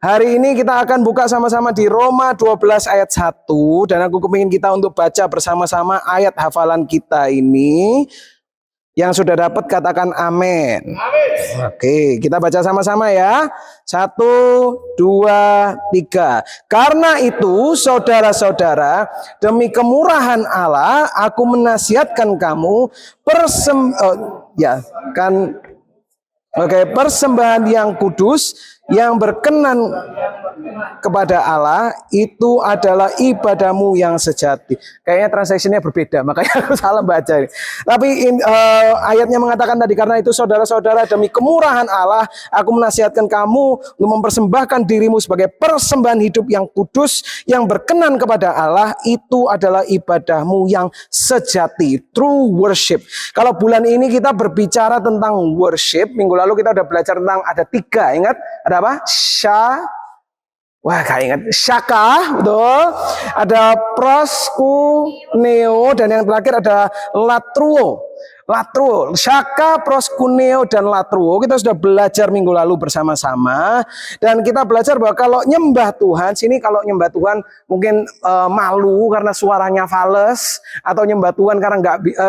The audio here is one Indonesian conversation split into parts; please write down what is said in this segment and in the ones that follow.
Hari ini kita akan buka sama-sama di Roma 12 ayat 1. Dan aku kepingin kita untuk baca bersama-sama ayat hafalan kita ini. Yang sudah dapat katakan amin. Oke, kita baca sama-sama ya. 1, 2, 3. Karena itu saudara-saudara, demi kemurahan Allah, aku menasihatkan kamu persembahan yang kudus, yang berkenan kepada Allah, itu adalah ibadahmu yang sejati. Kayaknya translationnya berbeda, makanya aku salah baca ini. Tapi ayatnya mengatakan tadi, karena itu saudara-saudara, demi kemurahan Allah, aku menasihatkan kamu untuk mempersembahkan dirimu sebagai persembahan hidup yang kudus, yang berkenan kepada Allah, itu adalah ibadahmu yang sejati. True worship. Kalau bulan ini kita berbicara tentang worship, minggu lalu kita udah belajar tentang ada 3, ingat? Ada apa? Wah, gak ingat. Syaka, betul. Ada proskuneo, dan yang terakhir ada latruo. Latruo, syaka, proskuneo, dan latruo. Kita sudah belajar minggu lalu bersama-sama. Dan kita belajar bahwa kalau nyembah Tuhan, sini kalau nyembah Tuhan mungkin malu karena suaranya fales, atau nyembah Tuhan karena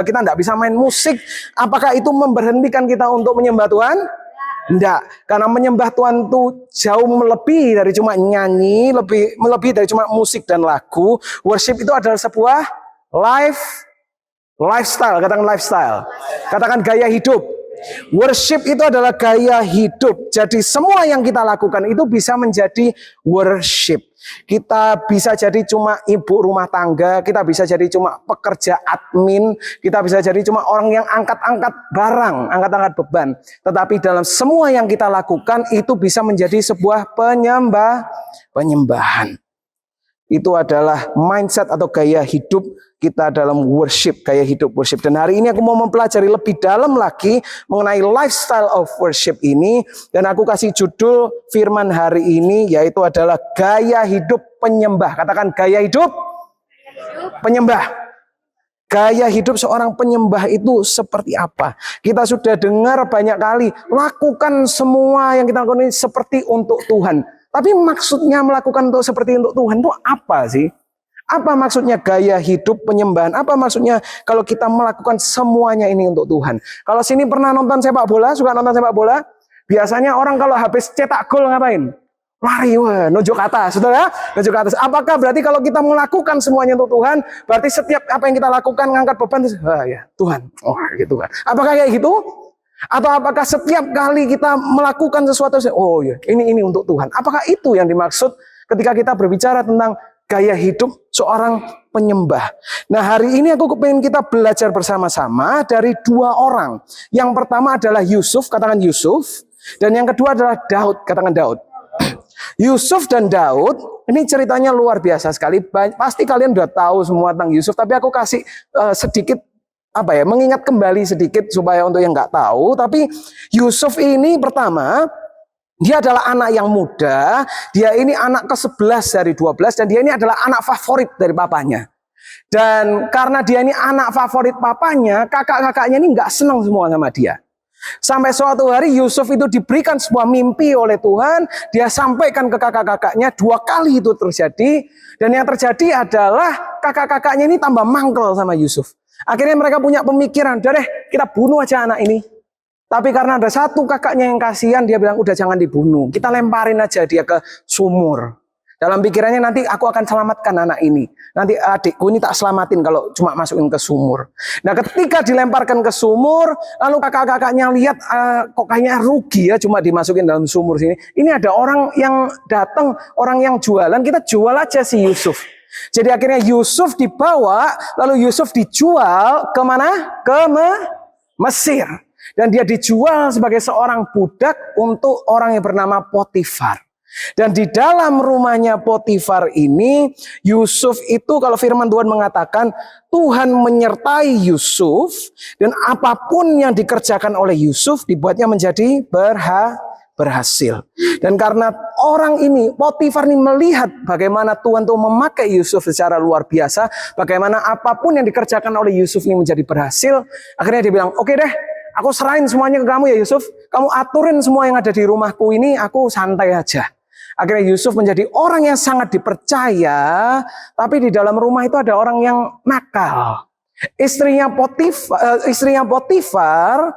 kita nggak bisa main musik. Apakah itu memberhentikan kita untuk menyembah Tuhan? Enggak, karena menyembah Tuhan itu jauh melebihi dari cuma nyanyi, melebihi dari cuma musik dan lagu. Worship itu adalah sebuah lifestyle, katakan lifestyle. Katakan gaya hidup. Worship itu adalah gaya hidup. Jadi semua yang kita lakukan itu bisa menjadi worship. Kita bisa jadi cuma ibu rumah tangga, kita bisa jadi cuma pekerja admin, kita bisa jadi cuma orang yang angkat-angkat barang, angkat-angkat beban. Tetapi dalam semua yang kita lakukan itu bisa menjadi sebuah penyembahan. Itu adalah mindset atau gaya hidup kita dalam worship, gaya hidup worship. Dan hari ini aku mau mempelajari lebih dalam lagi mengenai lifestyle of worship ini. Dan aku kasih judul firman hari ini yaitu adalah gaya hidup penyembah. Katakan gaya hidup penyembah. Gaya hidup seorang penyembah itu seperti apa? Kita sudah dengar banyak kali, lakukan semua yang kita lakukan ini seperti untuk Tuhan. Tapi maksudnya melakukan seperti untuk Tuhan itu apa sih? Apa maksudnya gaya hidup penyembahan? Apa maksudnya kalau kita melakukan semuanya ini untuk Tuhan? Kalau sini pernah nonton sepak bola, suka nonton sepak bola? Biasanya orang kalau habis cetak gol ngapain? Lari, wah, nunjuk ke atas, saudara, nunjuk ke atas. Apakah berarti kalau kita melakukan semuanya untuk Tuhan, berarti setiap apa yang kita lakukan, ngangkat beban, ya Tuhan, gitu kan? Apakah kayak gitu? Atau apakah setiap kali kita melakukan sesuatu, oh ya, ini untuk Tuhan? Apakah itu yang dimaksud ketika kita berbicara tentang gaya hidup seorang penyembah? Nah, hari ini aku pengen kita belajar bersama-sama dari 2 orang. Yang pertama adalah Yusuf, katakan Yusuf. Dan yang kedua adalah Daud, katakan Daud. Yusuf dan Daud, ini ceritanya luar biasa sekali. Pasti kalian udah tahu semua tentang Yusuf, tapi aku kasih sedikit mengingat kembali sedikit supaya untuk yang nggak tahu. Tapi Yusuf ini pertama, dia adalah anak yang muda, dia ini anak ke-11 dari 12, dan dia ini adalah anak favorit dari papanya. Dan karena dia ini anak favorit papanya, kakak-kakaknya ini nggak senang semua sama dia. Sampai suatu hari Yusuf itu diberikan sebuah mimpi oleh Tuhan, dia sampaikan ke kakak-kakaknya, 2 kali itu terjadi. Dan yang terjadi adalah kakak-kakaknya ini tambah mangkel sama Yusuf. Akhirnya mereka punya pemikiran, udah deh kita bunuh aja anak ini. Tapi karena ada satu kakaknya yang kasihan, dia bilang udah jangan dibunuh, kita lemparin aja dia ke sumur. Dalam pikirannya nanti aku akan selamatkan anak ini. Nanti adikku ini tak selamatin kalau cuma masukin ke sumur. Nah, ketika dilemparkan ke sumur, lalu kakak-kakaknya lihat kok kayaknya rugi ya cuma dimasukin dalam sumur sini. Ini ada orang yang datang, orang yang jualan, kita jual aja si Yusuf. Jadi akhirnya Yusuf dibawa, lalu Yusuf dijual ke mana? Ke Mesir. Dan dia dijual sebagai seorang budak untuk orang yang bernama Potifar. Dan di dalam rumahnya Potifar ini, Yusuf itu kalau firman Tuhan mengatakan, Tuhan menyertai Yusuf, dan apapun yang dikerjakan oleh Yusuf dibuatnya menjadi berhasil. Dan karena orang ini, Potifar ini melihat bagaimana Tuhan tuh memakai Yusuf secara luar biasa, bagaimana apapun yang dikerjakan oleh Yusuf ini menjadi berhasil, akhirnya dia bilang, oke deh, aku serahin semuanya ke kamu ya Yusuf, kamu aturin semua yang ada di rumahku ini, aku santai aja. Akhirnya Yusuf menjadi orang yang sangat dipercaya, tapi di dalam rumah itu ada orang yang nakal. Istrinya Potifar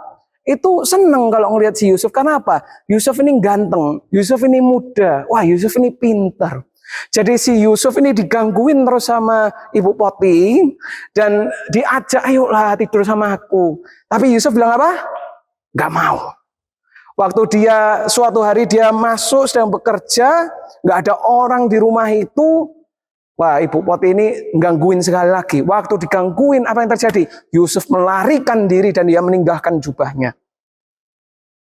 itu seneng kalau ngelihat si Yusuf. Karena apa? Yusuf ini ganteng, Yusuf ini muda, wah Yusuf ini pintar. Jadi si Yusuf ini digangguin terus sama Ibu Poti dan diajak, ayolah tidur sama aku. Tapi Yusuf bilang apa? Gak mau. Waktu dia suatu hari dia masuk sedang bekerja, gak ada orang di rumah itu. Wah, Ibu Poti ini gangguin sekali lagi. Waktu digangguin, apa yang terjadi? Yusuf melarikan diri dan dia meninggalkan jubahnya.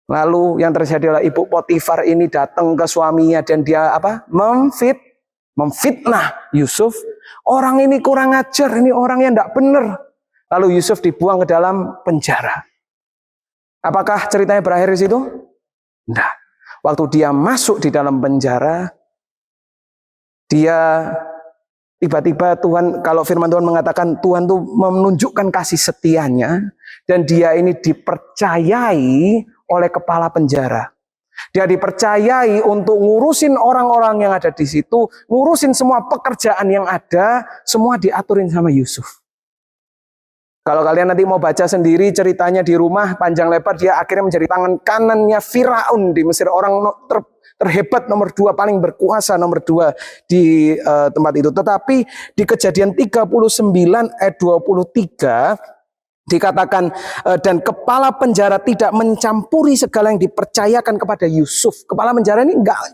Lalu yang terjadi adalah Ibu Potifar ini datang ke suaminya dan dia apa? Memfitnah Yusuf. Orang ini kurang ajar, ini orang yang tidak benar. Lalu Yusuf dibuang ke dalam penjara. Apakah ceritanya berakhir di situ? Tidak. Waktu dia masuk di dalam penjara, dia tiba-tiba Tuhan, kalau firman Tuhan mengatakan Tuhan tuh menunjukkan kasih setianya dan dia ini dipercayai oleh kepala penjara. Dia dipercayai untuk ngurusin orang-orang yang ada di situ, ngurusin semua pekerjaan yang ada, semua diaturin sama Yusuf. Kalau kalian nanti mau baca sendiri ceritanya di rumah panjang lebar, dia akhirnya menjadi tangan kanannya Firaun di Mesir, orang terhebat nomor 2, paling berkuasa nomor 2 di tempat itu. Tetapi di Kejadian 39 ayat 23 dikatakan dan kepala penjara tidak mencampuri segala yang dipercayakan kepada Yusuf. Kepala penjara ini nggak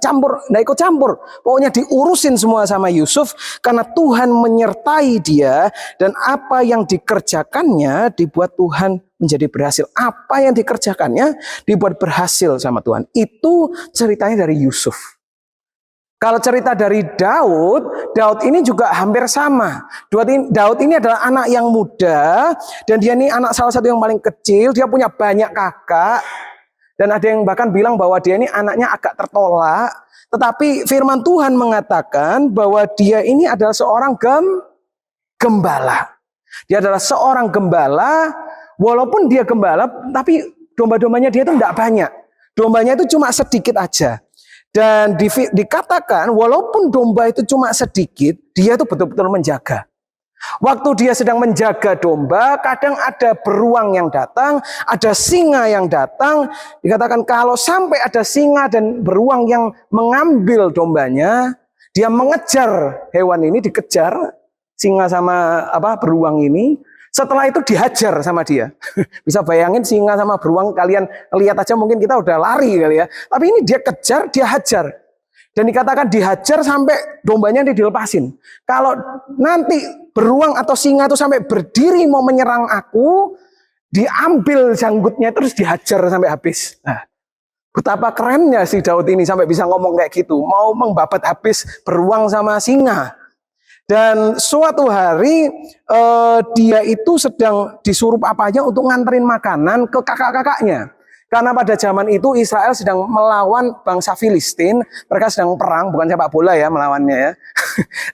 ikut campur. Pokoknya diurusin semua sama Yusuf karena Tuhan menyertai dia dan apa yang dikerjakannya dibuat Tuhan menjadi berhasil. Apa yang dikerjakannya dibuat berhasil sama Tuhan. Itu ceritanya dari Yusuf. Kalau cerita dari Daud ini juga hampir sama. Daud ini adalah anak yang muda dan dia ini anak salah satu yang paling kecil. Dia punya banyak kakak dan ada yang bahkan bilang bahwa dia ini anaknya agak tertolak. Tetapi firman Tuhan mengatakan bahwa dia ini adalah seorang gembala. Dia adalah seorang gembala, walaupun dia gembala, tapi domba-dombanya dia itu tidak banyak. Dombanya itu cuma sedikit aja. Dan dikatakan walaupun domba itu cuma sedikit, dia itu betul-betul menjaga. Waktu dia sedang menjaga domba, kadang ada beruang yang datang, ada singa yang datang. Dikatakan kalau sampai ada singa dan beruang yang mengambil dombanya, dia mengejar hewan ini, dikejar singa sama beruang ini. Setelah itu dihajar sama dia. Bisa bayangin singa sama beruang, kalian lihat aja mungkin kita udah lari kali ya. Tapi ini dia kejar, dia hajar. Dan dikatakan dihajar sampai dombanya dilepasin. Kalau nanti beruang atau singa itu sampai berdiri mau menyerang aku, diambil janggutnya terus dihajar sampai habis. Nah, betapa kerennya si Daud ini sampai bisa ngomong kayak gitu. Mau membabat habis beruang sama singa. Dan suatu hari dia itu sedang disuruh apa aja untuk nganterin makanan ke kakak-kakaknya. Karena pada zaman itu Israel sedang melawan bangsa Filistin. Mereka sedang perang, bukan sepak bola ya melawannya ya.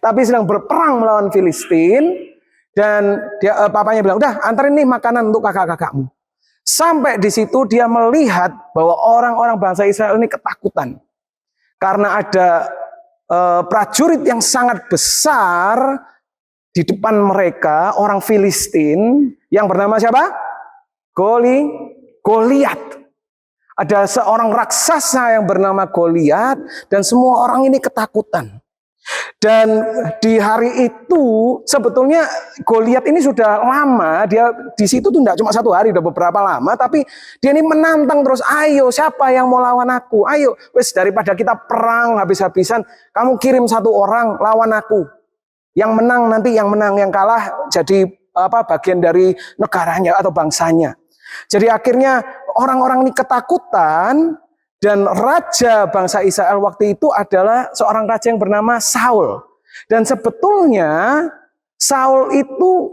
Tapi sedang berperang melawan Filistin. Dan papanya bilang, udah anterin nih makanan untuk kakak-kakakmu. Sampai di situ dia melihat bahwa orang-orang bangsa Israel ini ketakutan. Karena ada prajurit yang sangat besar di depan mereka, orang Filistin yang bernama siapa? Goliat. Ada seorang raksasa yang bernama Goliat dan semua orang ini ketakutan. Dan di hari itu sebetulnya Goliat ini sudah lama, dia di situ tuh tidak cuma satu hari, udah beberapa lama, tapi dia ini menantang terus, ayo siapa yang mau lawan aku, ayo wes daripada kita perang habis-habisan, kamu kirim satu orang lawan aku, yang menang nanti yang menang, yang kalah jadi bagian dari negaranya atau bangsanya. Jadi akhirnya orang-orang ini ketakutan. Dan raja bangsa Israel waktu itu adalah seorang raja yang bernama Saul. Dan sebetulnya Saul itu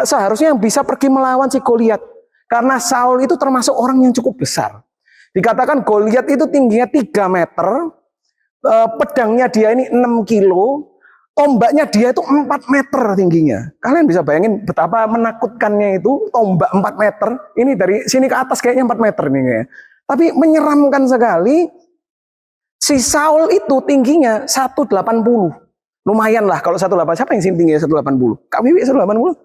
seharusnya yang bisa pergi melawan si Goliat. Karena Saul itu termasuk orang yang cukup besar. Dikatakan Goliat itu tingginya 3 meter. Pedangnya dia ini 6 kilo. Tombaknya dia itu 4 meter tingginya. Kalian bisa bayangin betapa menakutkannya itu tombak 4 meter. Ini dari sini ke atas kayaknya 4 meter nih. Tapi menyeramkan sekali. Si Saul itu tingginya 180. Lumayan lah kalau 180. Siapa yang sini tingginya 180? Kak Wiwi 180?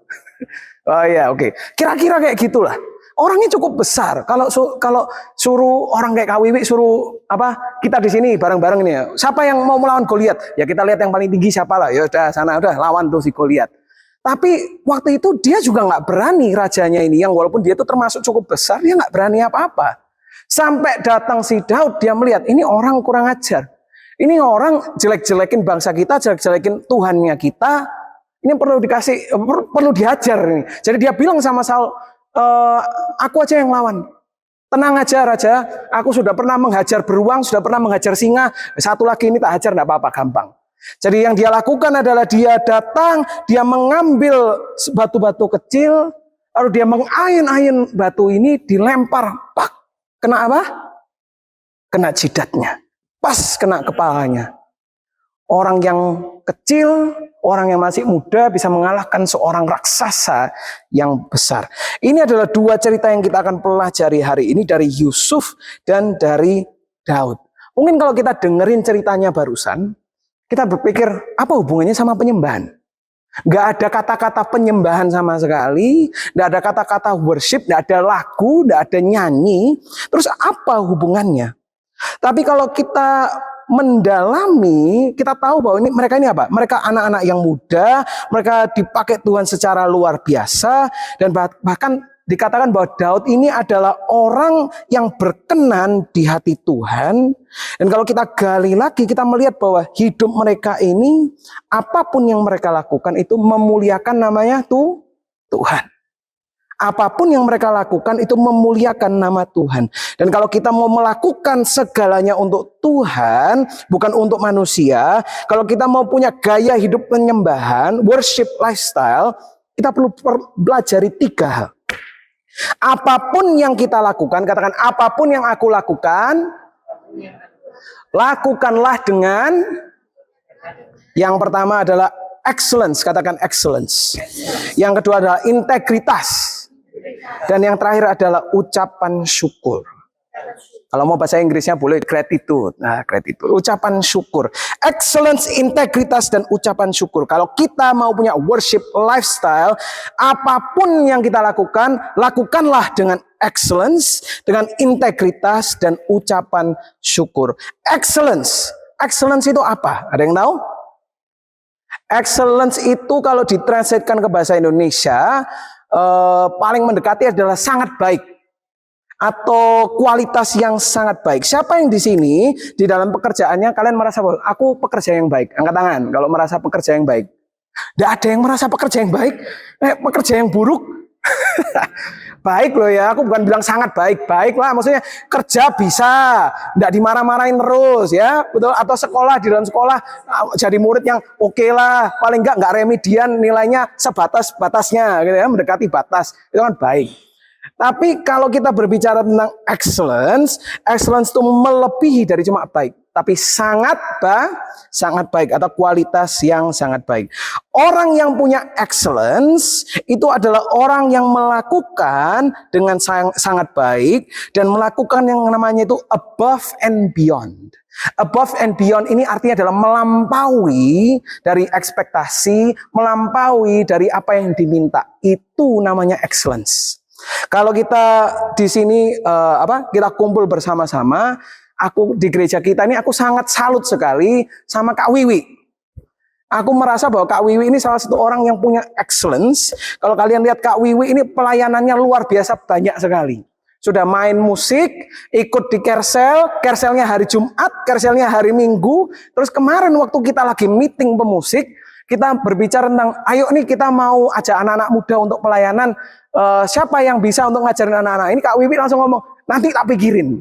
Oh iya, oke. Kira-kira kayak gitulah. Orangnya cukup besar. Kalau suruh orang kayak Kak Wiwi, suruh kita di sini bareng-bareng ini ya. Siapa yang mau melawan Goliat? Ya kita lihat yang paling tinggi siapa lah. Ya udah sana udah lawan tuh si Goliat. Tapi waktu itu dia juga nggak berani, rajanya ini, yang walaupun dia itu termasuk cukup besar, dia nggak berani apa-apa. Sampai datang si Daud, dia melihat ini orang kurang ajar. Ini orang jelek-jelekin bangsa kita, jelek-jelekin Tuhannya kita. Ini perlu diajar ini. Jadi dia bilang sama Saul, aku aja yang lawan. Tenang aja Raja, aku sudah pernah menghajar beruang, sudah pernah menghajar singa. Satu lagi ini tak hajar, enggak apa-apa, gampang. Jadi yang dia lakukan adalah dia datang, dia mengambil batu-batu kecil, lalu dia mengayun-ayun batu ini, dilempar, pak. Kena apa? Kena jidatnya. Pas kena kepalanya. Orang yang kecil, orang yang masih muda bisa mengalahkan seorang raksasa yang besar. Ini adalah dua cerita yang kita akan pelajari hari ini dari Yusuf dan dari Daud. Mungkin kalau kita dengerin ceritanya barusan, kita berpikir apa hubungannya sama penyembahan? Gak ada kata-kata penyembahan sama sekali, gak ada kata-kata worship, gak ada lagu, gak ada nyanyi. Terus apa hubungannya? Tapi kalau kita mendalami, kita tahu bahwa mereka ini apa? Mereka anak-anak yang muda, mereka dipakai Tuhan secara luar biasa, dan bahkan dikatakan bahwa Daud ini adalah orang yang berkenan di hati Tuhan. Dan kalau kita gali lagi, kita melihat bahwa hidup mereka ini, apapun yang mereka lakukan itu memuliakan namanya Tuhan. Apapun yang mereka lakukan itu memuliakan nama Tuhan. Dan kalau kita mau melakukan segalanya untuk Tuhan, bukan untuk manusia, kalau kita mau punya gaya hidup penyembahan, worship lifestyle, kita perlu pelajari 3 hal. Apapun yang kita lakukan, katakan apapun yang aku lakukan, lakukanlah dengan, yang pertama adalah excellence, katakan excellence. Yang kedua adalah integritas. Dan yang terakhir adalah ucapan syukur. Kalau mau bahasa Inggrisnya boleh gratitude. Nah, gratitude, ucapan syukur. Excellence, integritas, dan ucapan syukur. Kalau kita mau punya worship lifestyle, apapun yang kita lakukan, lakukanlah dengan excellence, dengan integritas, dan ucapan syukur. Excellence. Excellence itu apa? Ada yang tahu? Excellence itu kalau ditranslatekan ke bahasa Indonesia, paling mendekati adalah sangat baik. Atau kualitas yang sangat baik. Siapa yang di sini di dalam pekerjaannya kalian merasa bahwa aku pekerja yang baik? Angkat tangan kalau merasa pekerja yang baik. Tidak ada yang merasa pekerja yang baik, pekerja yang buruk. Baik loh ya, aku bukan bilang sangat baik, baik lah. Maksudnya kerja bisa, tidak dimarah-marahin terus ya, betul. Atau sekolah, di dalam sekolah jadi murid yang oke lah, paling nggak remedian, nilainya sebatas-batasnya, gitu ya, mendekati batas, itu kan baik. Tapi kalau kita berbicara tentang excellence, excellence itu melebihi dari cuma baik, tapi sangat baik atau kualitas yang sangat baik. Orang yang punya excellence itu adalah orang yang melakukan dengan sangat baik dan melakukan yang namanya itu above and beyond. Above and beyond ini artinya adalah melampaui dari ekspektasi, melampaui dari apa yang diminta. Itu namanya excellence. Kalau kita di sini kita kumpul bersama-sama, aku di gereja kita ini aku sangat salut sekali sama Kak Wiwi. Aku merasa bahwa Kak Wiwi ini salah satu orang yang punya excellence. Kalau kalian lihat Kak Wiwi ini pelayanannya luar biasa banyak sekali. Sudah main musik, ikut di kerselnya hari Jumat, kerselnya hari Minggu. Terus kemarin waktu kita lagi meeting pemusik, kita berbicara tentang, ayo nih kita mau ajak anak-anak muda untuk pelayanan. Siapa yang bisa untuk ngajarin anak-anak ini? Kak Wiwi langsung ngomong, nanti tak pikirin.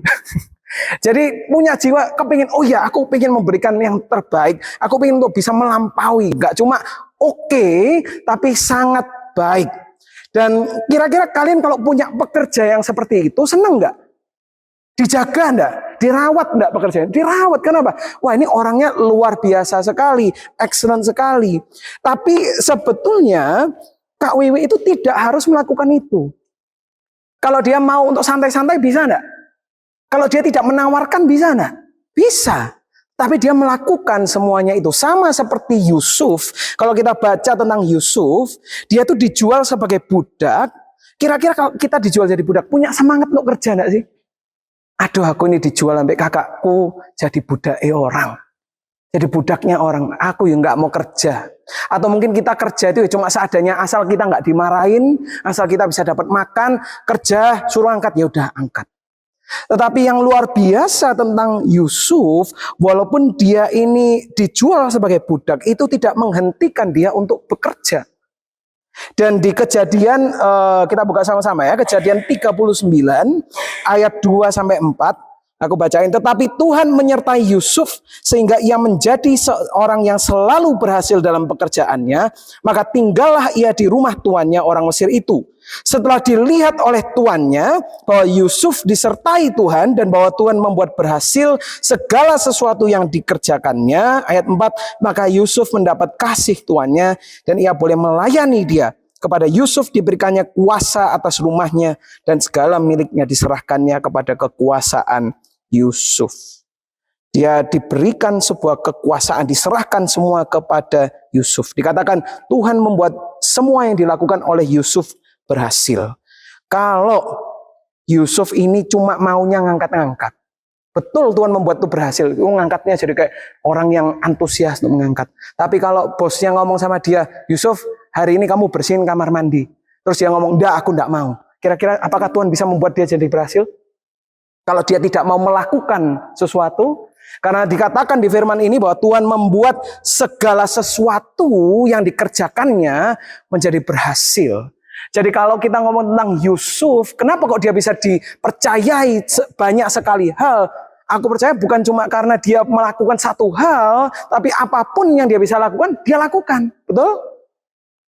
Jadi punya jiwa kepingin, oh ya aku pengen memberikan yang terbaik. Aku pengen untuk bisa melampaui. Gak cuma oke, tapi sangat baik. Dan kira-kira kalian kalau punya pekerja yang seperti itu, seneng gak? Dijaga enggak? Dirawat enggak pekerjaan? Dirawat, kenapa? Wah ini orangnya luar biasa sekali, excellent sekali. Tapi sebetulnya Kak Wiwi itu tidak harus melakukan itu. Kalau dia mau untuk santai-santai bisa enggak? Kalau dia tidak menawarkan bisa enggak? Bisa. Tapi dia melakukan semuanya itu. Sama seperti Yusuf. Kalau kita baca tentang Yusuf, dia tuh dijual sebagai budak. Kira-kira kalau kita dijual jadi budak, punya semangat untuk kerja enggak sih? Aduh, aku ini dijual sampai kakakku jadi budak orang. Jadi budaknya orang, aku ya nggak mau kerja. Atau mungkin kita kerja itu ya cuma seadanya, asal kita nggak dimarahin, asal kita bisa dapat makan, kerja, suruh angkat, ya udah angkat. Tetapi yang luar biasa tentang Yusuf, walaupun dia ini dijual sebagai budak, itu tidak menghentikan dia untuk bekerja. Dan di Kejadian, kita buka sama-sama ya, Kejadian 39 ayat 2 sampai 4. Aku bacain, tetapi Tuhan menyertai Yusuf sehingga ia menjadi seorang yang selalu berhasil dalam pekerjaannya. Maka tinggallah ia di rumah tuannya orang Mesir itu. Setelah dilihat oleh tuannya bahwa Yusuf disertai Tuhan dan bahwa Tuhan membuat berhasil segala sesuatu yang dikerjakannya. Ayat 4, maka Yusuf mendapat kasih tuannya dan ia boleh melayani dia. Kepada Yusuf diberikannya kuasa atas rumahnya dan segala miliknya diserahkannya kepada kekuasaan Yusuf. Dia diberikan sebuah kekuasaan, diserahkan semua kepada Yusuf. Dikatakan Tuhan membuat semua yang dilakukan oleh Yusuf berhasil. Kalau Yusuf ini cuma maunya ngangkat-ngangkat, betul Tuhan membuat itu berhasil. Ngangkatnya jadi kayak orang yang antusias untuk mengangkat. Tapi kalau bosnya ngomong sama dia, Yusuf, hari ini kamu bersihin kamar mandi. Terus dia ngomong, enggak, aku enggak mau. Kira-kira apakah Tuhan bisa membuat dia jadi berhasil? Kalau dia tidak mau melakukan sesuatu, karena dikatakan di firman ini bahwa Tuhan membuat segala sesuatu yang dikerjakannya menjadi berhasil. Jadi kalau kita ngomong tentang Yusuf, kenapa kok dia bisa dipercayai banyak sekali hal? Aku percaya bukan cuma karena dia melakukan satu hal, tapi apapun yang dia bisa lakukan, dia lakukan. Betul?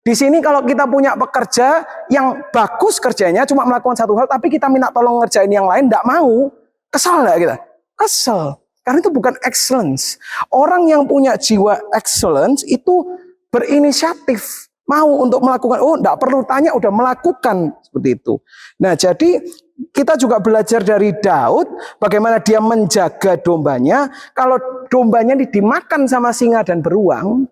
Di sini kalau kita punya pekerja yang bagus kerjanya, cuma melakukan satu hal, tapi kita minta tolong ngerjain yang lain, enggak mau. Kesal enggak kita? Kesel. Karena itu bukan excellence. Orang yang punya jiwa excellence itu berinisiatif. Mau untuk melakukan, enggak perlu tanya, udah melakukan. Seperti itu. Nah, jadi kita juga belajar dari Daud, bagaimana dia menjaga dombanya. Kalau dombanya dimakan sama singa dan beruang,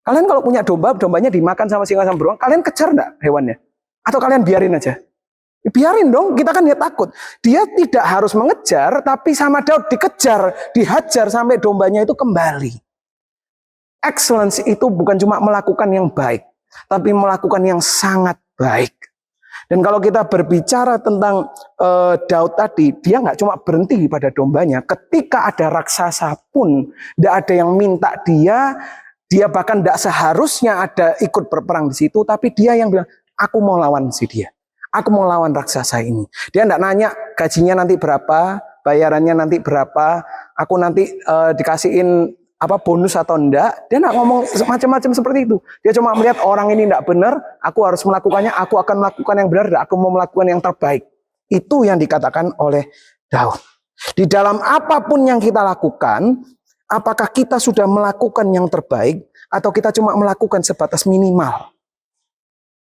kalian kalau punya domba, dombanya dimakan sama singa sama beruang, kalian kejar enggak hewannya? Atau kalian biarin aja? Biarin dong, kita kan ya takut. Dia tidak harus mengejar, tapi sama Daud dikejar, dihajar sampai dombanya itu kembali. Excellence itu bukan cuma melakukan yang baik, tapi melakukan yang sangat baik. Dan kalau kita berbicara tentang Daud tadi, dia nggak cuma berhenti pada dombanya. Ketika ada raksasa pun, tidak ada yang minta dia bahkan tidak seharusnya ada ikut berperang di situ, tapi dia yang bilang, aku mau lawan si dia. Aku mau lawan raksasa ini. Dia tidak nanya gajinya nanti berapa, bayarannya nanti berapa, aku nanti dikasihin bonus atau enggak. Dia tidak ngomong macam-macam seperti itu. Dia cuma melihat orang ini tidak benar, aku harus melakukannya, aku akan melakukan yang benar, dan aku mau melakukan yang terbaik. Itu yang dikatakan oleh Daud. Di dalam apapun yang kita lakukan, apakah kita sudah melakukan yang terbaik, atau kita cuma melakukan sebatas minimal?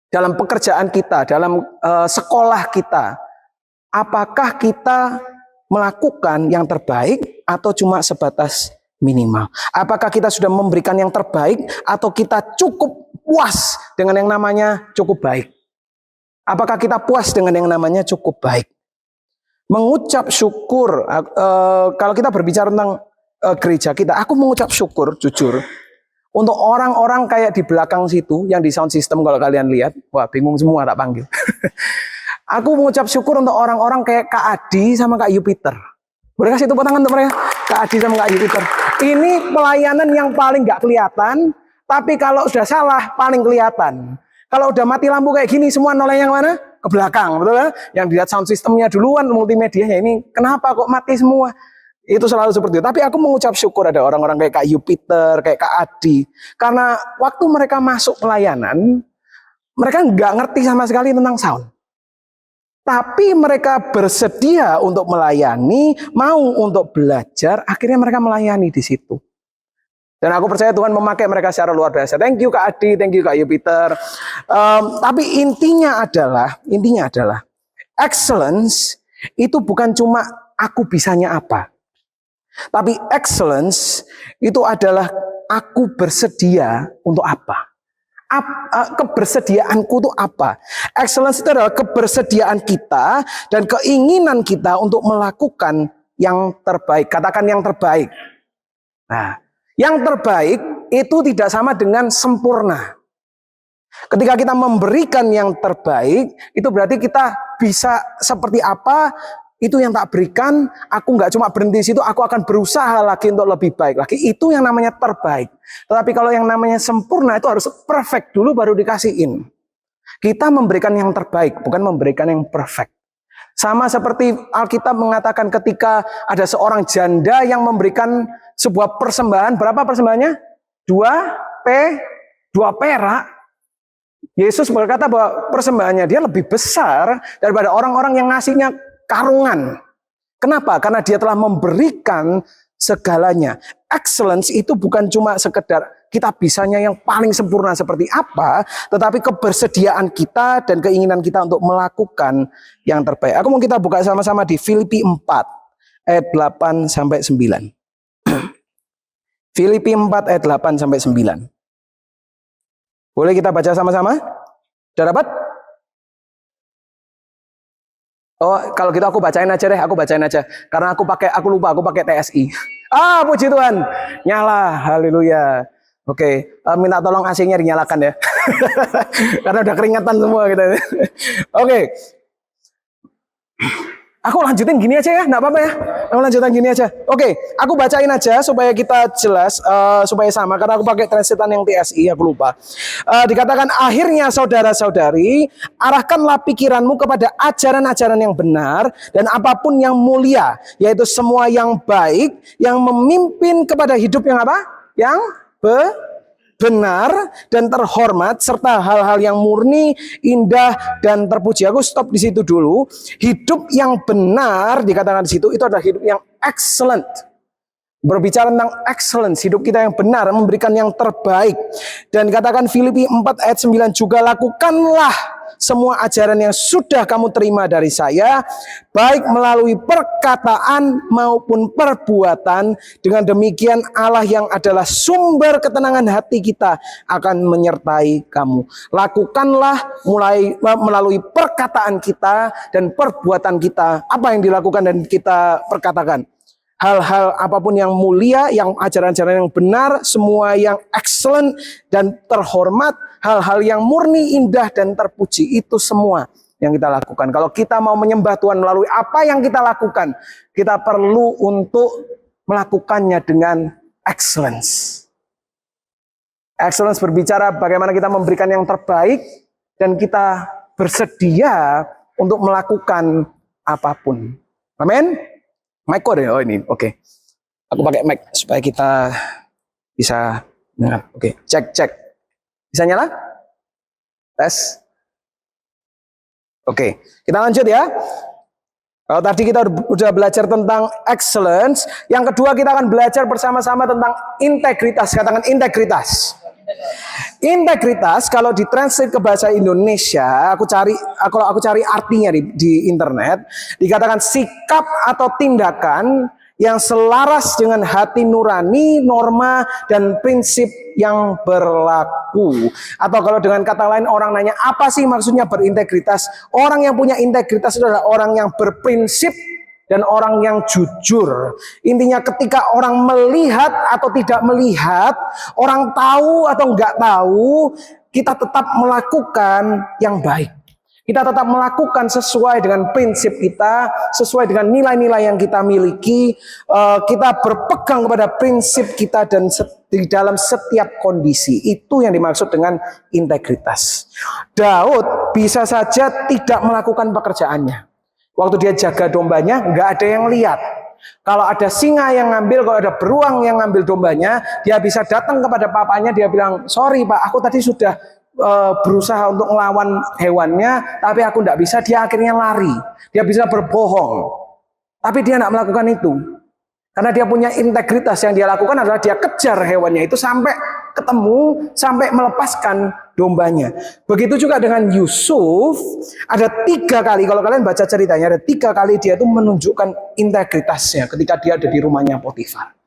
Dalam pekerjaan kita, dalam sekolah kita, apakah kita melakukan yang terbaik atau cuma sebatas minimal? Apakah kita sudah memberikan yang terbaik atau kita cukup puas dengan yang namanya cukup baik? Apakah kita puas dengan yang namanya cukup baik? Mengucap syukur, kalau kita berbicara tentang gereja kita, aku mengucap syukur jujur untuk orang-orang kayak di belakang situ, yang di sound system kalau kalian lihat, wah bingung semua tak panggil. Aku mengucap syukur untuk orang-orang kayak Kak Adi sama Kak Yupiter. Boleh kasih tepuk tangan untuk mereka? Kak Adi sama Kak Yupiter. Ini pelayanan yang paling gak kelihatan, tapi kalau sudah salah paling kelihatan. Kalau udah mati lampu kayak gini, semua noleh yang mana? Ke belakang, betul kan? Yang dilihat sound systemnya duluan, multimedianya ini kenapa kok mati semua? Itu selalu seperti itu. Tapi aku mengucap syukur ada orang-orang kayak Kak Yupiter, kayak Kak Adi. Karena waktu mereka masuk pelayanan, mereka nggak ngerti sama sekali tentang sound. Tapi mereka bersedia untuk melayani, mau untuk belajar, akhirnya mereka melayani di situ. Dan aku percaya Tuhan memakai mereka secara luar biasa. Thank you Kak Adi, thank you Kak Yupiter. Tapi intinya adalah excellence itu bukan cuma aku bisanya apa. Tapi excellence itu adalah aku bersedia untuk apa? Kebersediaanku itu apa? Excellence itu adalah kebersediaan kita dan keinginan kita untuk melakukan yang terbaik. Katakan yang terbaik. Nah, yang terbaik itu tidak sama dengan sempurna. Ketika kita memberikan yang terbaik, itu berarti kita bisa seperti apa, itu yang tak berikan, aku nggak cuma berhenti di situ, aku akan berusaha lagi untuk lebih baik lagi. Itu yang namanya terbaik. Tetapi kalau yang namanya sempurna itu harus perfect dulu baru dikasihin. Kita memberikan yang terbaik, bukan memberikan yang perfect. Sama seperti Alkitab mengatakan ketika ada seorang janda yang memberikan sebuah persembahan, berapa persembahannya? 2 perak. Yesus berkata bahwa persembahannya dia lebih besar daripada orang-orang yang ngasihnya karungan. Kenapa? Karena dia telah memberikan segalanya. Excellence itu bukan cuma sekedar kita bisanya yang paling sempurna seperti apa, tetapi kebersediaan kita dan keinginan kita untuk melakukan yang terbaik. Aku mau kita buka sama-sama di Filipi 4 ayat 8 sampai 9. Filipi 4 ayat 8 sampai 9. Boleh kita baca sama-sama? Sudah dapat? Oh, kalau gitu aku bacain aja deh, aku bacain aja. Karena aku lupa, aku pakai TSI. Puji Tuhan. Nyala, haleluya. Oke, minta tolong AC-nya dinyalakan ya. Karena udah keringatan semua gitu. Oke. Aku lanjutin gini aja ya, enggak apa-apa ya. Aku lanjutin gini aja. Oke, aku bacain aja supaya kita jelas, supaya sama. Karena aku pakai translatean yang TSI, aku lupa. Dikatakan akhirnya saudara-saudari, arahkanlah pikiranmu kepada ajaran-ajaran yang benar dan apapun yang mulia, yaitu semua yang baik, yang memimpin kepada hidup yang apa? Yang benar dan terhormat, serta hal-hal yang murni, indah dan terpuji. Aku stop di situ dulu. Hidup yang benar dikatakan di situ itu adalah hidup yang excellent. Berbicara tentang excellence, hidup kita yang benar, memberikan yang terbaik. Dan dikatakan Filipi 4 ayat 9 juga, lakukanlah semua ajaran yang sudah kamu terima dari saya, baik melalui perkataan maupun perbuatan. Dengan demikian Allah yang adalah sumber ketenangan hati kita akan menyertai kamu. Lakukanlah melalui perkataan kita dan perbuatan kita. Apa yang dilakukan dan kita perkatakan? Hal-hal apapun yang mulia, yang ajaran-ajaran yang benar, semua yang excellent dan terhormat, hal-hal yang murni, indah dan terpuji, itu semua yang kita lakukan. Kalau kita mau menyembah Tuhan melalui apa yang kita lakukan, kita perlu untuk melakukannya dengan excellence. Excellence berbicara bagaimana kita memberikan yang terbaik dan kita bersedia untuk melakukan apapun. Amin. Mic kok deh, oh ini, oke. Aku pakai mic supaya kita bisa dengar. Oke, cek. Bisa nyala? Tes. Oke, kita lanjut ya. Kalau tadi kita udah belajar tentang excellence, yang kedua kita akan belajar bersama-sama tentang integritas. Katakan integritas. Integritas kalau ditranslate ke bahasa Indonesia, kalau aku cari artinya di internet, dikatakan sikap atau tindakan yang selaras dengan hati nurani, norma dan prinsip yang berlaku. Atau kalau dengan kata lain orang nanya apa sih maksudnya berintegritas? Orang yang punya integritas adalah orang yang berprinsip dan orang yang jujur. Intinya ketika orang melihat atau tidak melihat, orang tahu atau enggak tahu, kita tetap melakukan yang baik. Kita tetap melakukan sesuai dengan prinsip kita, sesuai dengan nilai-nilai yang kita miliki. Kita berpegang kepada prinsip kita dan di dalam setiap kondisi. Itu yang dimaksud dengan integritas. Daud bisa saja tidak melakukan pekerjaannya. Waktu dia jaga dombanya, nggak ada yang lihat. Kalau ada singa yang ngambil, kalau ada beruang yang ngambil dombanya, dia bisa datang kepada papanya, dia bilang, sorry pak, aku tadi sudah berusaha untuk melawan hewannya, tapi aku nggak bisa, dia akhirnya lari. Dia bisa berbohong. Tapi dia nggak melakukan itu. Karena dia punya integritas, yang dia lakukan adalah dia kejar hewannya itu sampai ketemu, sampai melepaskan dombanya. Begitu juga dengan Yusuf, ada 3 kali, kalau kalian baca ceritanya, ada 3 kali dia itu menunjukkan integritasnya ketika dia ada di rumahnya Potifar.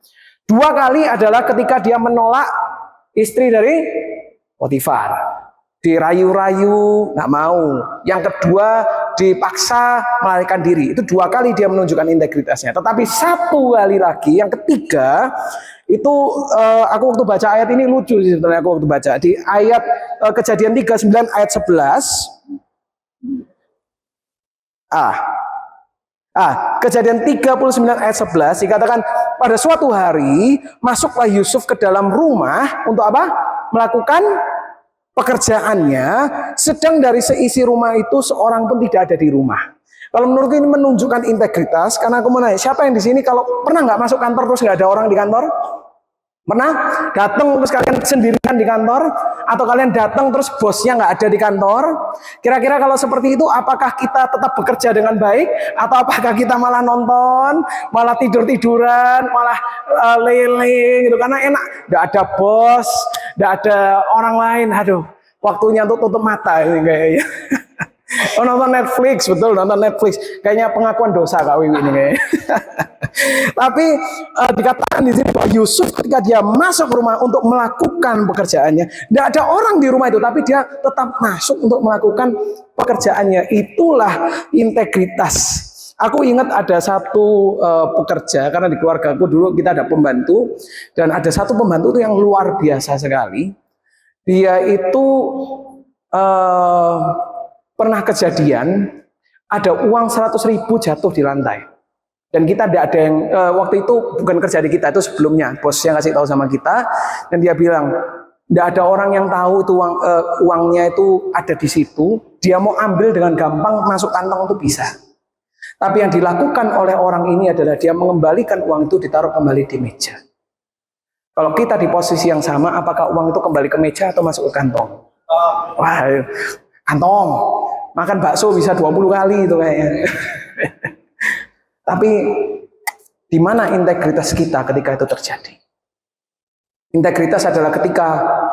2 kali adalah ketika dia menolak istri dari Potifar. Dirayu-rayu, nggak mau. Yang kedua, dipaksa melarikan diri. Itu 2 kali dia menunjukkan integritasnya. Tetapi 1 kali lagi, yang ketiga, itu aku waktu baca ayat ini lucu sih sebenarnya aku waktu baca. Di ayat Kejadian 39 ayat 11. Kejadian 39 ayat 11 dikatakan, pada suatu hari masuklah Yusuf ke dalam rumah untuk apa? Melakukan pekerjaannya, sedang dari seisi rumah itu seorang pun tidak ada di rumah. Kalau menurutku ini menunjukkan integritas, karena aku mau nanya, siapa yang di sini kalau pernah nggak masuk kantor terus nggak ada orang di kantor? Pernah datang terus kalian sendirian di kantor, atau kalian datang terus bosnya nggak ada di kantor? Kira-kira kalau seperti itu, apakah kita tetap bekerja dengan baik, atau apakah kita malah nonton, malah tidur-tiduran, malah lele gitu? Karena enak, nggak ada bos, nggak ada orang lain. Aduh, waktunya untuk tutup mata ini kayaknya. Oh, nonton Netflix, betul, nonton Netflix. Kayaknya pengakuan dosa Kak Wiwi ini kayaknya. Tapi dikatakan di sini bahwa Yusuf ketika dia masuk ke rumah untuk melakukan pekerjaannya, tidak ada orang di rumah itu, tapi dia tetap masuk untuk melakukan pekerjaannya. Itulah integritas. Aku ingat ada satu pekerja, karena di keluargaku dulu kita ada pembantu, dan ada satu pembantu itu yang luar biasa sekali. Dia itu pernah kejadian ada uang 100.000 jatuh di lantai, dan kita tidak ada yang waktu itu bukan kerja di kita, itu sebelumnya bos yang kasih tahu sama kita, dan dia bilang tidak ada orang yang tahu itu uangnya itu ada di situ. Dia mau ambil dengan gampang, masuk kantong itu bisa. Tapi yang dilakukan oleh orang ini adalah dia mengembalikan uang itu, ditaruh kembali di meja. Kalau kita di posisi yang sama, apakah uang itu kembali ke meja atau masuk ke kantong? Wah, kantong. Makan bakso bisa 20 kali itu kayaknya. Tapi di mana integritas kita ketika itu terjadi? Integritas adalah ketika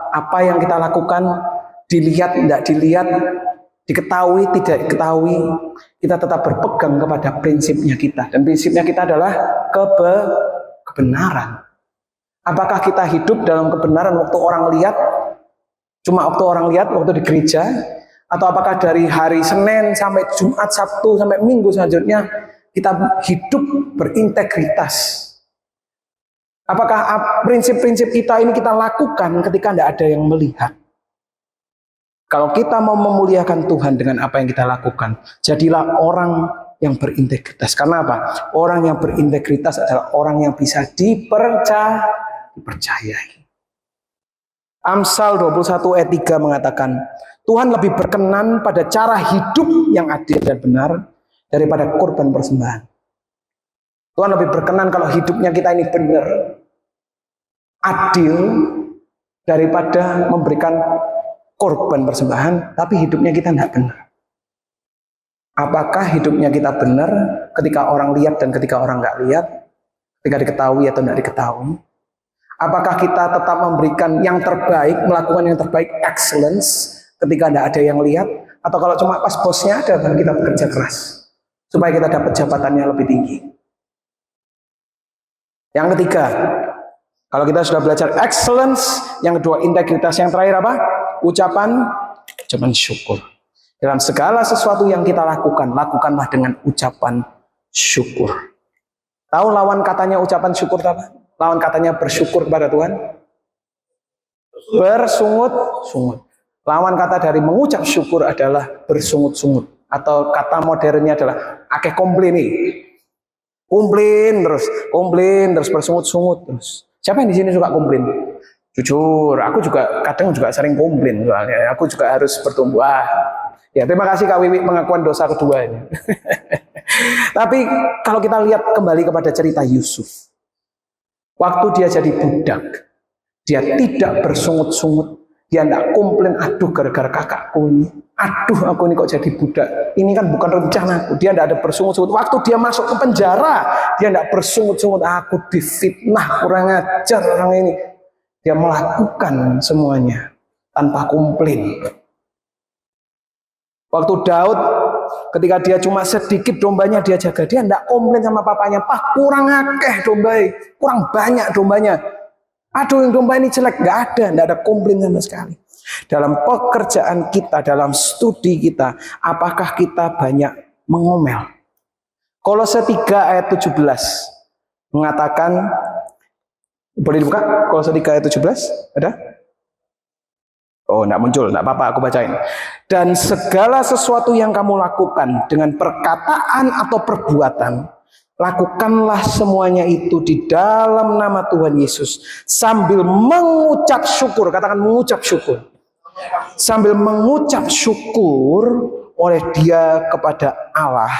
apa yang kita lakukan dilihat, tidak dilihat, diketahui, tidak diketahui, kita tetap berpegang kepada prinsipnya kita. Dan prinsipnya kita adalah kebenaran. Apakah kita hidup dalam kebenaran waktu orang lihat? Cuma waktu orang lihat, waktu di gereja? Atau apakah dari hari Senin sampai Jumat, Sabtu, sampai Minggu selanjutnya kita hidup berintegritas? Apakah prinsip-prinsip kita ini kita lakukan ketika tidak ada yang melihat? Kalau kita mau memuliakan Tuhan dengan apa yang kita lakukan, jadilah orang yang berintegritas. Karena apa? Orang yang berintegritas adalah orang yang bisa dipercayai. Amsal 21 ayat 3 mengatakan, Tuhan lebih berkenan pada cara hidup yang adil dan benar daripada korban persembahan. Tuhan lebih berkenan kalau hidupnya kita ini benar, adil, daripada memberikan korban persembahan, tapi hidupnya kita tidak benar. Apakah hidupnya kita benar ketika orang lihat dan ketika orang nggak lihat, ketika diketahui atau tidak diketahui? Apakah kita tetap memberikan yang terbaik, melakukan yang terbaik, excellence, ketika tidak ada yang lihat? Atau kalau cuma pas bosnya ada, baru kita bekerja keras supaya kita dapat jabatannya lebih tinggi? Yang ketiga, kalau kita sudah belajar excellence, yang kedua integritas, yang terakhir apa? Ucapan syukur. Dalam segala sesuatu yang kita lakukan, lakukanlah dengan ucapan syukur. Tahu lawan katanya ucapan syukur apa? Lawan katanya bersyukur kepada Tuhan? Bersungut-sungut. Lawan kata dari mengucap syukur adalah bersungut-sungut. Atau kata modernnya adalah akeh komplain. Komplain terus bersungut-sungut terus. Siapa yang di sini suka komplain? Jujur, aku juga kadang sering komplain soalnya. Aku juga harus bertumbuh. Ya, terima kasih Kak Wiwi pengakuan dosa kedua ini. Tapi kalau kita lihat kembali kepada cerita Yusuf. Waktu dia jadi budak, dia tidak bersungut-sungut, dia tidak komplain, aduh gara-gara kakakku ini, aduh aku ini kok jadi budak, ini kan bukan rencanaku. Dia tidak ada bersungut-sungut. Waktu dia masuk ke penjara, dia tidak bersungut-sungut, aku difitnah, kurang ajar orang ini. Dia melakukan semuanya. tanpa komplain. Waktu Daud ketika dia cuma sedikit dombanya dia jaga, dia tidak komplain sama papanya, "Pak, kurang akeh dombai, kurang banyak dombanya. Aduh, yang domba ini jelek." Tidak ada komplain sama sekali. Dalam pekerjaan kita, dalam studi kita, apakah kita banyak mengomel? Kolose 3 ayat 17 mengatakan, boleh dibuka? Kolose 3 ayat 17, ada? Oh, enggak muncul, enggak apa-apa, aku bacain. Dan segala sesuatu yang kamu lakukan dengan perkataan atau perbuatan, lakukanlah semuanya itu di dalam nama Tuhan Yesus sambil mengucap syukur. Katakan mengucap syukur. Sambil mengucap syukur oleh Dia kepada Allah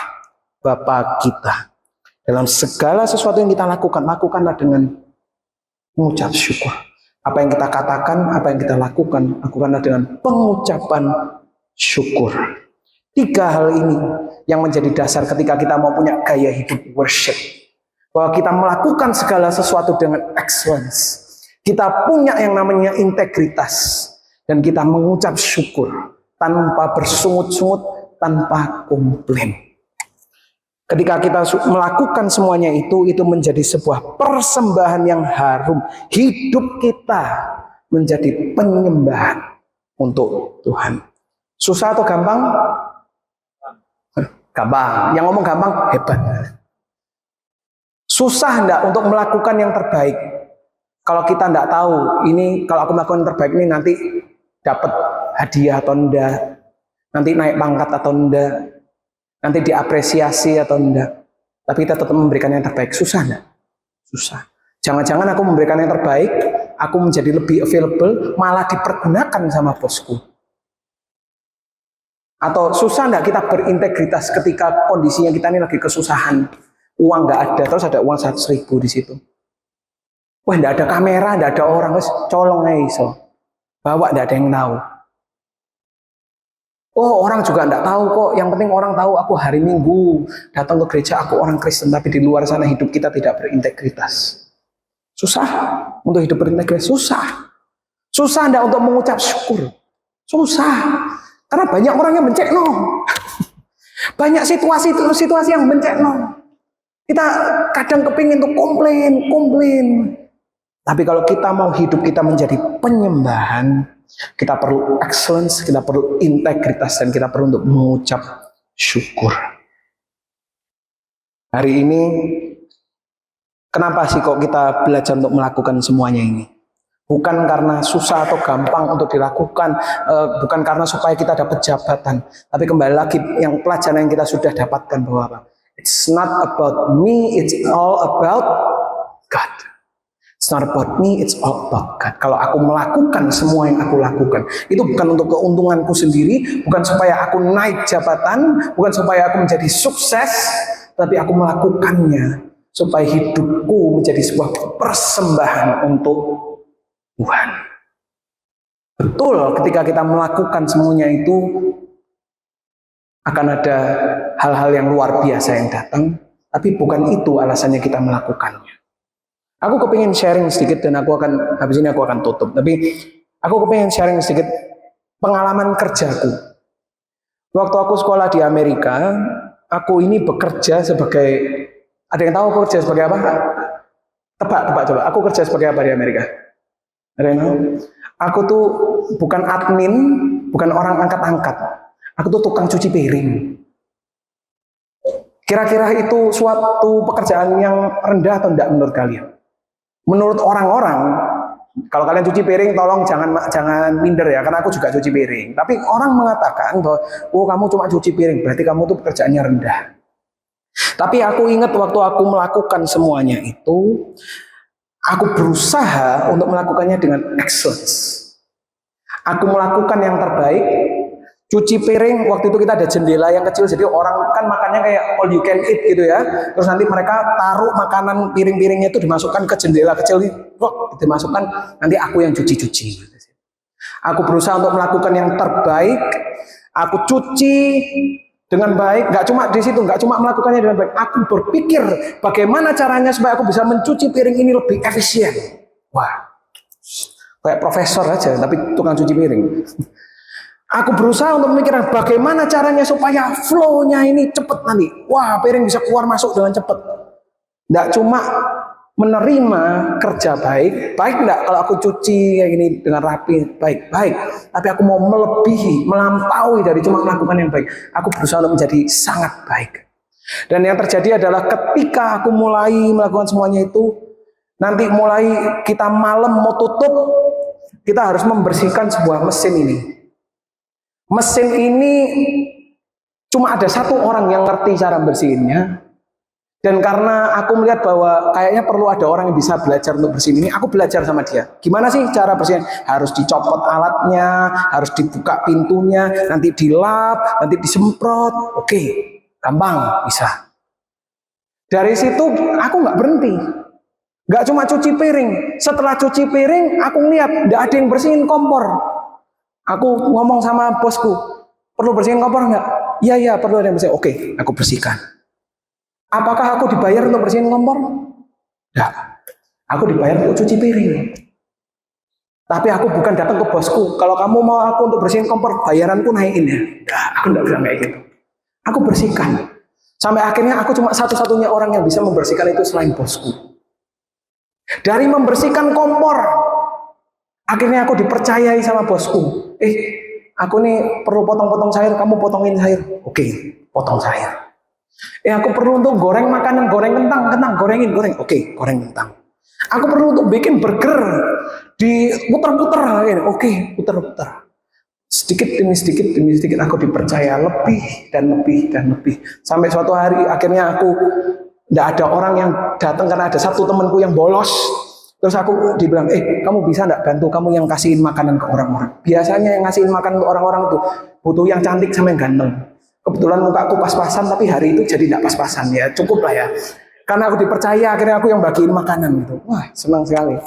Bapa kita. Dalam segala sesuatu yang kita lakukan, lakukanlah dengan mengucap syukur. Apa yang kita katakan, apa yang kita lakukan, lakukanlah dengan pengucapan syukur. 3 hal ini yang menjadi dasar ketika kita mau punya gaya hidup worship. Bahwa kita melakukan segala sesuatu dengan excellence. Kita punya yang namanya integritas. Dan kita mengucap syukur tanpa bersungut-sungut, tanpa komplain. Ketika kita melakukan semuanya itu menjadi sebuah persembahan yang harum. Hidup kita menjadi penyembahan untuk Tuhan. Susah atau gampang? Gampang. Yang ngomong gampang, hebat. Susah enggak untuk melakukan yang terbaik? Kalau kita enggak tahu, ini kalau aku melakukan yang terbaik ini nanti dapat hadiah atau enggak? Nanti naik pangkat atau enggak? Nanti diapresiasi atau enggak? Tapi kita tetap memberikan yang terbaik. Susah enggak? Susah. Jangan-jangan aku memberikan yang terbaik, aku menjadi lebih available, malah dipergunakan sama bosku. Atau susah enggak kita berintegritas ketika kondisinya kita ini lagi kesusahan, uang enggak ada, terus ada uang 100.000 di situ. Wah, enggak ada kamera, enggak ada orang, wes colong aja iso. Bawa enggak ada yang tahu. Oh, orang juga enggak tahu kok. Yang penting orang tahu aku hari Minggu datang ke gereja, aku orang Kristen, tapi di luar sana hidup kita tidak berintegritas. Susah untuk hidup berintegritas, susah. Susah enggak untuk mengucap syukur. Susah. Karena banyak orang yang bencekno. Banyak situasi yang bencekno. Kita kadang kepingin untuk komplain. Tapi kalau kita mau hidup kita menjadi penyembahan, kita perlu excellence, kita perlu integritas, dan kita perlu untuk mengucap syukur. Hari ini, kenapa sih kok kita belajar untuk melakukan semuanya ini? Bukan karena susah atau gampang untuk dilakukan, bukan karena supaya kita dapat jabatan, tapi kembali lagi yang pelajaran yang kita sudah dapatkan bahwa apa? It's not about me, it's all about God. It's not about me, it's all about God. Kalau aku melakukan semua yang aku lakukan, itu bukan untuk keuntunganku sendiri, bukan supaya aku naik jabatan, bukan supaya aku menjadi sukses, tapi aku melakukannya supaya hidupku menjadi sebuah persembahan untuk Tuhan. Betul, ketika kita melakukan semuanya itu, akan ada hal-hal yang luar biasa yang datang, tapi bukan itu alasannya kita melakukannya. Aku kepingin sharing sedikit dan habis ini aku akan tutup. Tapi aku kepingin sharing sedikit pengalaman kerjaku. Waktu aku sekolah di Amerika, aku ini bekerja sebagai, ada yang tahu aku kerja sebagai apa? Tebak coba. Aku kerja sebagai apa di Amerika? Ada yang tahu? Aku tuh bukan admin, bukan orang angkat-angkat. Aku tuh tukang cuci piring. Kira-kira itu suatu pekerjaan yang rendah atau enggak menurut kalian? Menurut orang-orang, kalau kalian cuci piring, tolong jangan minder ya, karena aku juga cuci piring. Tapi orang mengatakan bahwa, oh kamu cuma cuci piring, berarti kamu tuh pekerjaannya rendah. Tapi aku ingat waktu aku melakukan semuanya itu, aku berusaha untuk melakukannya dengan excellence. Aku melakukan yang terbaik. Cuci piring, waktu itu kita ada jendela yang kecil, jadi orang kan makannya kayak all you can eat gitu ya. Terus nanti mereka taruh makanan piring-piringnya itu dimasukkan ke jendela kecil, dimasukkan, nanti aku yang cuci-cuci. Aku berusaha untuk melakukan yang terbaik. Aku cuci dengan baik, nggak cuma di situ, nggak cuma melakukannya dengan baik. Aku berpikir bagaimana caranya supaya aku bisa mencuci piring ini lebih efisien. Wah, kayak profesor aja, tapi tukang cuci piring. Aku berusaha untuk memikirkan bagaimana caranya supaya flow-nya ini cepet nanti. Wah, piring bisa keluar masuk dengan cepet. Nggak cuma menerima kerja baik nggak kalau aku cuci kayak gini dengan rapi, baik. Tapi aku mau melebihi, melampaui dari cuma melakukan yang baik. Aku berusaha untuk menjadi sangat baik. Dan yang terjadi adalah ketika aku mulai melakukan semuanya itu, nanti mulai kita malam mau tutup, kita harus membersihkan sebuah mesin ini. Mesin ini cuma ada satu orang yang ngerti cara bersihinnya. Dan karena aku melihat bahwa kayaknya perlu ada orang yang bisa belajar untuk bersihin ini, aku belajar sama dia. Gimana sih cara bersihin? Harus dicopot alatnya, harus dibuka pintunya, nanti dilap, nanti disemprot. Oke, gampang, bisa. Dari situ aku nggak berhenti. Nggak cuma cuci piring. Setelah cuci piring, aku lihat nggak ada yang bersihin kompor. Aku ngomong sama bosku, perlu bersihin kompor nggak? Iya, perlu ada yang bersihin. Oke, aku bersihkan. Apakah aku dibayar untuk bersihin kompor? Enggak. Aku dibayar untuk cuci piring. Tapi aku bukan datang ke bosku, kalau kamu mau aku untuk bersihin kompor, bayaranku naikin ya. Enggak, aku enggak bilang kayak gitu. Aku bersihkan. Sampai akhirnya aku cuma satu-satunya orang yang bisa membersihkan itu selain bosku. Dari membersihkan kompor, akhirnya aku dipercayai sama bosku. Aku nih perlu potong-potong sayur, kamu potongin sayur. Oke, potong sayur. Aku perlu untuk goreng makanan, goreng kentang, goreng. Oke, goreng kentang. Aku perlu untuk bikin burger, diputer-puter. Oke, puter-puter. Sedikit demi sedikit aku dipercaya lebih dan lebih. Sampai suatu hari akhirnya aku tidak ada orang yang datang karena ada satu temanku yang bolos. Terus aku dibilang, kamu bisa enggak bantu kamu yang kasihin makanan ke orang-orang. Biasanya yang ngasihin makanan ke orang-orang tuh butuh yang cantik sama yang ganteng. Kebetulan muka aku pas-pasan, tapi hari itu jadi enggak pas-pasan ya, cukup lah ya. Karena aku dipercaya, akhirnya aku yang bagiin makanan gitu. Wah, senang sekali.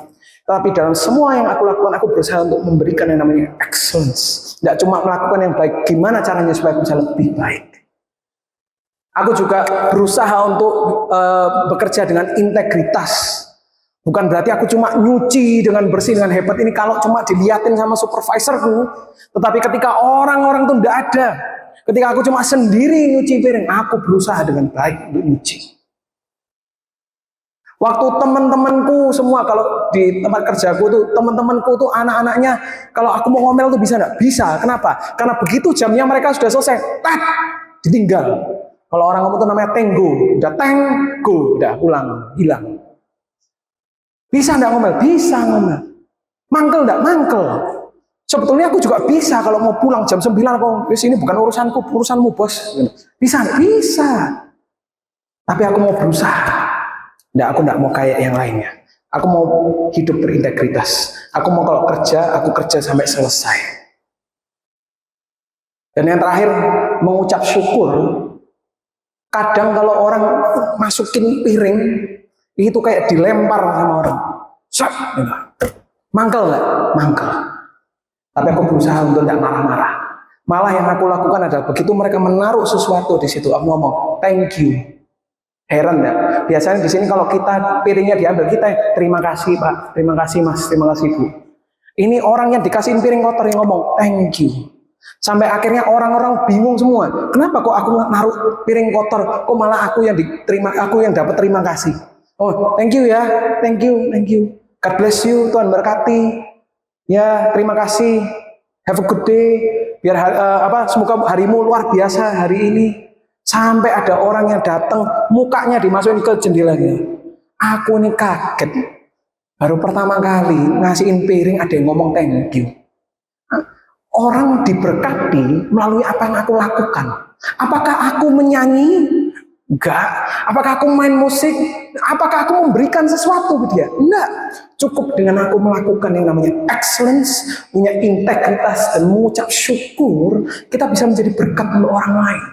Tapi dalam semua yang aku lakukan, aku berusaha untuk memberikan yang namanya excellence. Enggak cuma melakukan yang baik, gimana caranya supaya aku bisa lebih baik. Aku juga berusaha untuk bekerja dengan integritas. Bukan berarti aku cuma nyuci dengan bersih, dengan hebat ini kalau cuma dilihatin sama supervisorku. Tetapi ketika orang-orang itu tidak ada, ketika aku cuma sendiri nyuci piring, aku berusaha dengan baik untuk nyuci. Waktu teman-temanku semua, kalau di tempat kerjaku tuh, teman-temanku tuh anak-anaknya, kalau aku mau ngomel tuh bisa nggak? Bisa. Kenapa? Karena begitu jamnya mereka sudah selesai, ditinggal. Kalau orang ngomong tuh namanya tenggo, udah tenggo, udah pulang, hilang. Bisa enggak ngomel? Bisa ngomel. Mangkel enggak? Mangkel. Sebetulnya aku juga bisa kalau mau pulang jam 9 aku, ini bukan urusanku, urusanmu bos. Bisa enggak? Bisa. Tapi aku mau berusaha. Aku enggak mau kayak yang lainnya. Aku mau hidup berintegritas. Aku mau kalau kerja, aku kerja sampai selesai. Dan yang terakhir, mengucap syukur. Kadang kalau orang masukin piring, itu kayak dilempar sama orang. Mangkel nggak? Mangkel. Tapi aku berusaha untuk tidak marah-marah. Malah yang aku lakukan adalah begitu mereka menaruh sesuatu di situ, aku ngomong thank you. Heran nggak? Biasanya di sini kalau kita piringnya diambil, kita terima kasih Pak, terima kasih Mas, terima kasih Bu. Ini orang yang dikasihin piring kotor yang ngomong thank you. Sampai akhirnya orang-orang bingung semua. Kenapa kok aku naruh piring kotor? Kok malah aku yang diterima, aku yang dapat terima kasih? Oh, thank you ya, thank you. God bless you, Tuhan berkati. Ya, terima kasih. Have a good day. Biar semoga harimu luar biasa hari ini. Sampai ada orang yang datang, mukanya dimasukin ke jendelanya. Aku nih kaget. Baru pertama kali ngasihin piring ada yang ngomong thank you. Orang diberkati melalui apa yang aku lakukan. Apakah aku menyanyi? Enggak. Apakah aku main musik? Apakah aku memberikan sesuatu ke dia? Enggak. Cukup dengan aku melakukan yang namanya excellence, punya integritas dan mengucap syukur, kita bisa menjadi berkat untuk orang lain.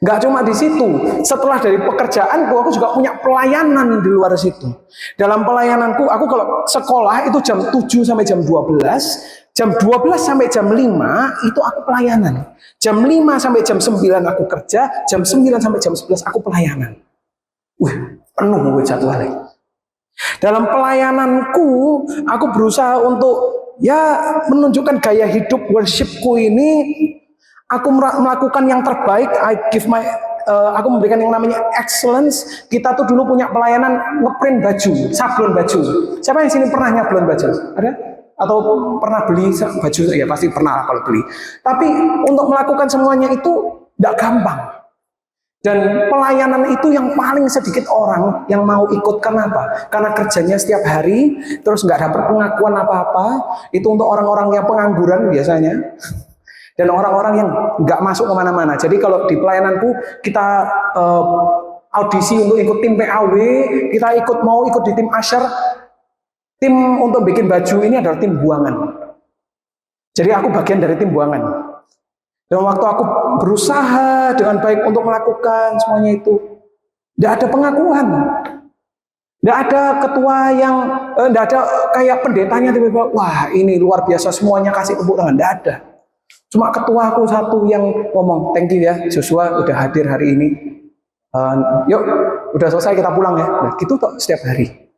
Enggak cuma di situ. Setelah dari pekerjaanku, aku juga punya pelayanan di luar situ. Dalam pelayananku, aku kalau sekolah itu jam 7 sampai jam 12. Jam 12 sampai jam 5 itu aku pelayanan. Jam 5 sampai jam 9 aku kerja. Jam 9 sampai jam 11 aku pelayanan. Wih, penuh gue jadwalnya. Dalam pelayananku, aku berusaha untuk menunjukkan gaya hidup worshipku ini. Aku melakukan yang terbaik. Aku memberikan yang namanya excellence. Kita tuh dulu punya pelayanan ngeprint baju, sablon baju. Siapa yang sini pernah nyablon baju? Ada? Atau pernah beli baju? Ya pasti pernah kalau beli. Tapi untuk melakukan semuanya itu tidak gampang. Dan pelayanan itu yang paling sedikit orang yang mau ikut. Kenapa? Karena kerjanya setiap hari, terus nggak dapat pengakuan apa-apa. Itu untuk orang-orang yang pengangguran biasanya. Dan orang-orang yang nggak masuk kemana-mana. Jadi kalau di pelayananku kita audisi untuk ikut tim PAW, kita mau ikut di tim Asher. Tim untuk bikin baju ini adalah tim buangan. Jadi aku bagian dari tim buangan. Dan waktu aku berusaha dengan baik untuk melakukan semuanya itu, tidak ada pengakuan. Tidak ada ketua yang, tidak ada kayak pendetanya tiba-tiba, wah ini luar biasa semuanya kasih tepuk tangan. Tidak ada. Cuma ketua aku satu yang ngomong, thank you ya Joshua udah hadir hari ini. Yuk, udah selesai kita pulang ya. Nah, gitu tuh setiap hari.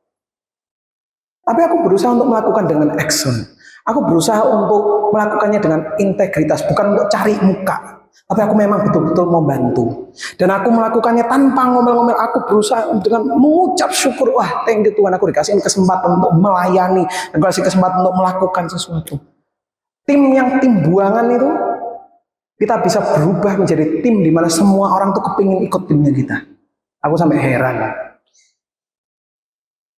Tapi aku berusaha untuk melakukan dengan excellent. Aku berusaha untuk melakukannya dengan integritas, bukan untuk cari muka. Tapi aku memang betul-betul membantu. Dan aku melakukannya tanpa ngomel-ngomel. Aku berusaha dengan mengucap syukur. Wah, thank you Tuhan, aku dikasih kesempatan untuk melayani. Aku dikasih kesempatan untuk melakukan sesuatu. Tim buangan itu, kita bisa berubah menjadi tim di mana semua orang tuh kepingin ikut timnya kita. Aku sampai heran.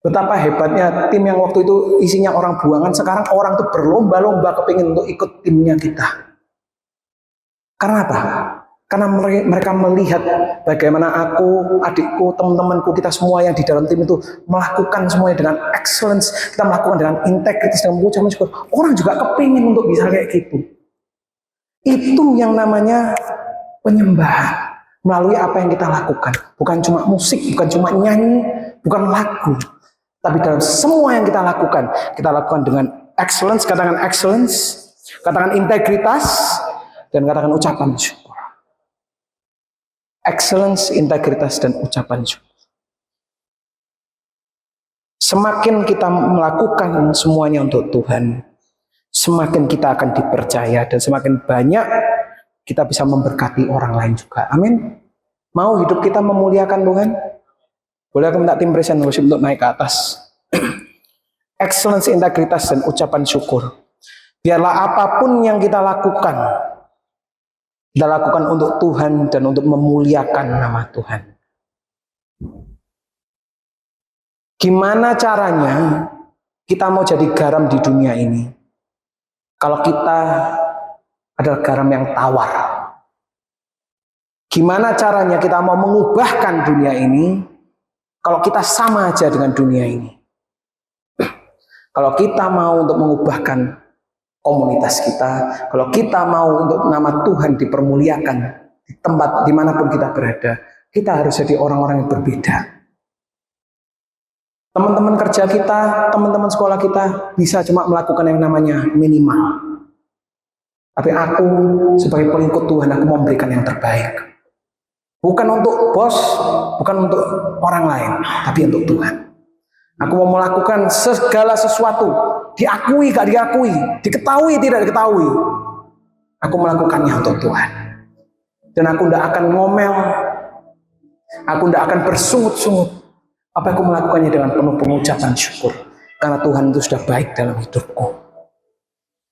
Betapa hebatnya tim yang waktu itu isinya orang buangan, sekarang orang tuh berlomba-lomba kepingin untuk ikut timnya kita. Karena apa? Karena mereka melihat bagaimana aku, adikku, teman-temanku, kita semua yang di dalam tim itu melakukan semuanya dengan excellence, kita melakukan dengan integritas, dengan mengucapkan syukur. Orang juga kepingin untuk bisa kayak gitu. Itu yang namanya penyembahan melalui apa yang kita lakukan. Bukan cuma musik, bukan cuma nyanyi, bukan lagu. Tapi dalam semua yang kita lakukan dengan excellence, katakan integritas, dan katakan ucapan syukur. Excellence, integritas, dan ucapan syukur. Semakin kita melakukan semuanya untuk Tuhan, semakin kita akan dipercaya, dan semakin banyak kita bisa memberkati orang lain juga. Amin. Mau hidup kita memuliakan Tuhan? Boleh aku minta tim present worship untuk naik ke atas. Excellence, integritas, dan ucapan syukur. Biarlah apapun yang kita lakukan untuk Tuhan dan untuk memuliakan nama Tuhan. Gimana caranya kita mau jadi garam di dunia ini? Kalau kita adalah garam yang tawar. Gimana caranya kita mau mengubahkan dunia ini kalau kita sama aja dengan dunia ini? Kalau kita mau untuk mengubahkan komunitas kita, kalau kita mau untuk nama Tuhan dipermuliakan di tempat dimanapun kita berada, kita harus jadi orang-orang yang berbeda. Teman-teman kerja kita, teman-teman sekolah kita bisa cuma melakukan yang namanya minimal. Tapi aku sebagai pengikut Tuhan, aku mau memberikan yang terbaik. Bukan untuk bos, bukan untuk orang lain, tapi untuk Tuhan. Aku mau melakukan segala sesuatu, diakui gak diakui, diketahui tidak diketahui. Aku melakukannya untuk Tuhan. Dan aku tidak akan ngomel, aku tidak akan bersungut-sungut. Apa aku melakukannya dengan penuh pengucapan syukur. Karena Tuhan itu sudah baik dalam hidupku.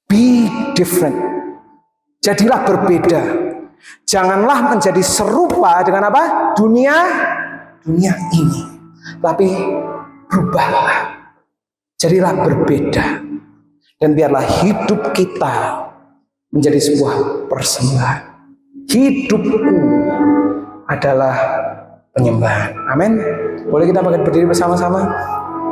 Be different. Jadilah berbeda. Janganlah menjadi serupa dengan apa? Dunia ini. Tapi berubahlah. Jadilah berbeda. Dan biarlah hidup kita menjadi sebuah persembahan. Hidupku adalah penyembahan. Amin. Boleh kita berdiri bersama-sama?